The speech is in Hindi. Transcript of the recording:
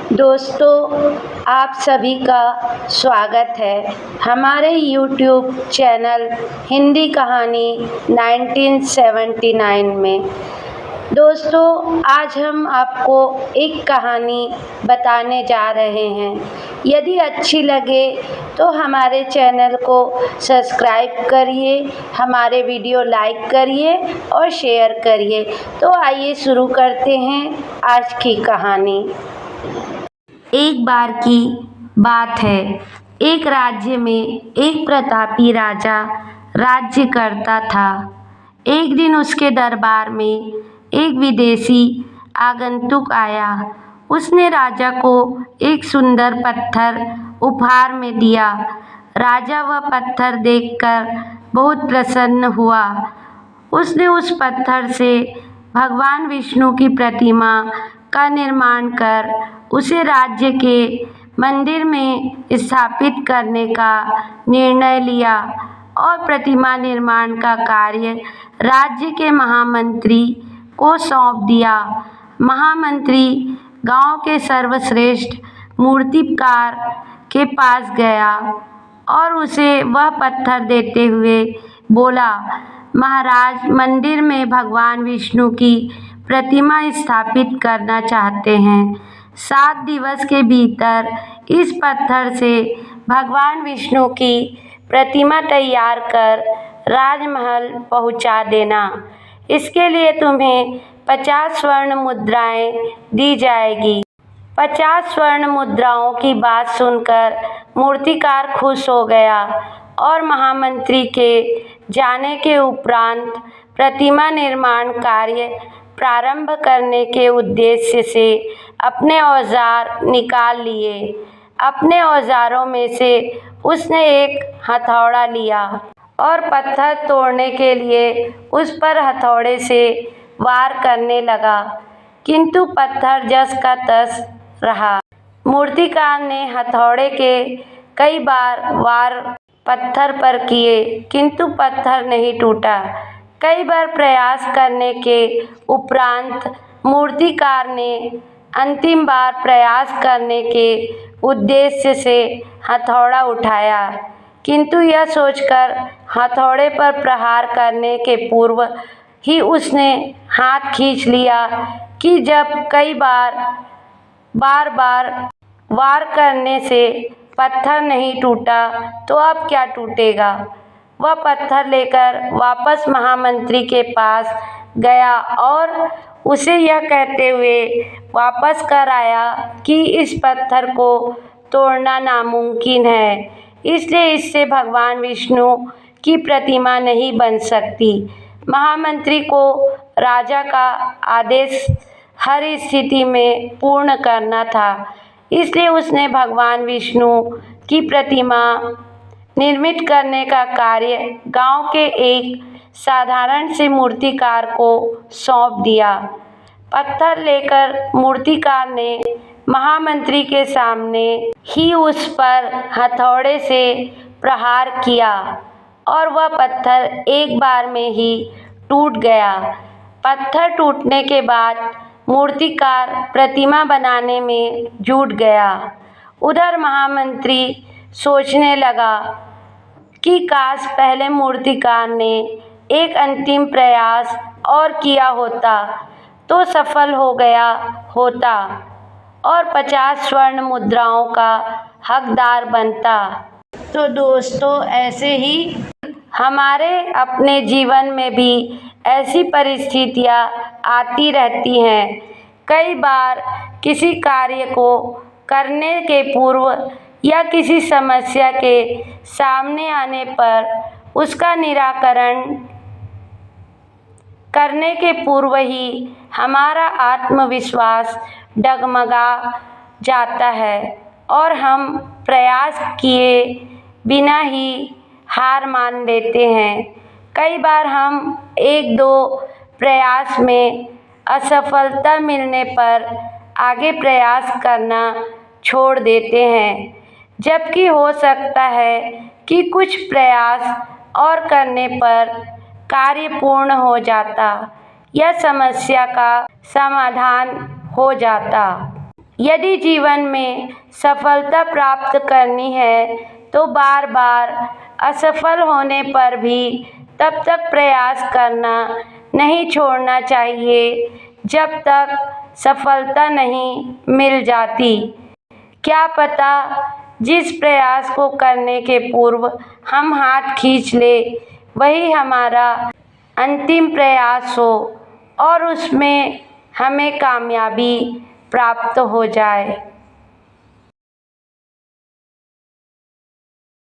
दोस्तों, आप सभी का स्वागत है हमारे YouTube चैनल हिंदी कहानी 1979 में। दोस्तों, आज हम आपको एक कहानी बताने जा रहे हैं। यदि अच्छी लगे तो हमारे चैनल को सब्सक्राइब करिए, हमारे वीडियो लाइक करिए और शेयर करिए। तो आइए शुरू करते हैं आज की कहानी। एक बार की बात है, एक राज्य में एक प्रतापी राजा राज्य करता था। एक दिन उसके दरबार में एक विदेशी आगंतुक आया। उसने राजा को एक सुंदर पत्थर उपहार में दिया। राजा वह पत्थर देखकर बहुत प्रसन्न हुआ। उसने उस पत्थर से भगवान विष्णु की प्रतिमा का निर्माण कर उसे राज्य के मंदिर में स्थापित करने का निर्णय लिया और प्रतिमा निर्माण का कार्य राज्य के महामंत्री को सौंप दिया। महामंत्री गांव के सर्वश्रेष्ठ मूर्तिकार के पास गया और उसे वह पत्थर देते हुए बोला, महाराज, मंदिर में भगवान विष्णु की प्रतिमा स्थापित करना चाहते हैं। 7 दिवस के भीतर इस पत्थर से भगवान विष्णु की प्रतिमा तैयार कर राजमहल पहुंचा देना। इसके लिए तुम्हें 50 स्वर्ण मुद्राएं दी जाएगी। 50 स्वर्ण मुद्राओं की बात सुनकर मूर्तिकार खुश हो गया और महामंत्री के जाने के उपरांत प्रतिमा निर्माण कार्य प्रारंभ करने के उद्देश्य से अपने औजार निकाल लिए। अपने औजारों में से उसने एक हथौड़ा लिया और पत्थर तोड़ने के लिए उस पर हथौड़े से वार करने लगा, किंतु पत्थर जस का तस रहा। मूर्तिकार ने हथौड़े के कई बार वार पत्थर पर किए, किंतु पत्थर नहीं टूटा। कई बार प्रयास करने के उपरांत मूर्तिकार ने अंतिम बार प्रयास करने के उद्देश्य से हथौड़ा उठाया, किंतु यह सोचकर हथौड़े पर प्रहार करने के पूर्व ही उसने हाथ खींच लिया कि जब कई बार वार करने से पत्थर नहीं टूटा तो अब क्या टूटेगा। वह पत्थर लेकर वापस महामंत्री के पास गया और उसे यह कहते हुए वापस कर आया कि इस पत्थर को तोड़ना नामुमकिन है, इसलिए इससे भगवान विष्णु की प्रतिमा नहीं बन सकती। महामंत्री को राजा का आदेश हर स्थिति में पूर्ण करना था, इसलिए उसने भगवान विष्णु की प्रतिमा निर्मित करने का कार्य गांव के एक साधारण से मूर्तिकार को सौंप दिया। पत्थर लेकर मूर्तिकार ने महामंत्री के सामने ही उस पर हथौड़े से प्रहार किया और वह पत्थर एक बार में ही टूट गया। पत्थर टूटने के बाद मूर्तिकार प्रतिमा बनाने में जुट गया। उधर महामंत्री सोचने लगा कि काश पहले मूर्तिकार ने एक अंतिम प्रयास और किया होता तो सफल हो गया होता और 50 स्वर्ण मुद्राओं का हकदार बनता। तो दोस्तों, ऐसे ही हमारे अपने जीवन में भी ऐसी परिस्थितियाँ आती रहती हैं। कई बार किसी कार्य को करने के पूर्व या किसी समस्या के सामने आने पर उसका निराकरण करने के पूर्व ही हमारा आत्मविश्वास डगमगा जाता है और हम प्रयास किए बिना ही हार मान लेते हैं। कई बार हम 1-2 प्रयास में असफलता मिलने पर आगे प्रयास करना छोड़ देते हैं, जबकि हो सकता है कि कुछ प्रयास और करने पर कार्य पूर्ण हो जाता या समस्या का समाधान हो जाता। यदि जीवन में सफलता प्राप्त करनी है तो बार बार असफल होने पर भी तब तक प्रयास करना नहीं छोड़ना चाहिए जब तक सफलता नहीं मिल जाती। क्या पता जिस प्रयास को करने के पूर्व हम हाथ खींच ले वही हमारा अंतिम प्रयास हो और उसमें हमें कामयाबी प्राप्त हो जाए।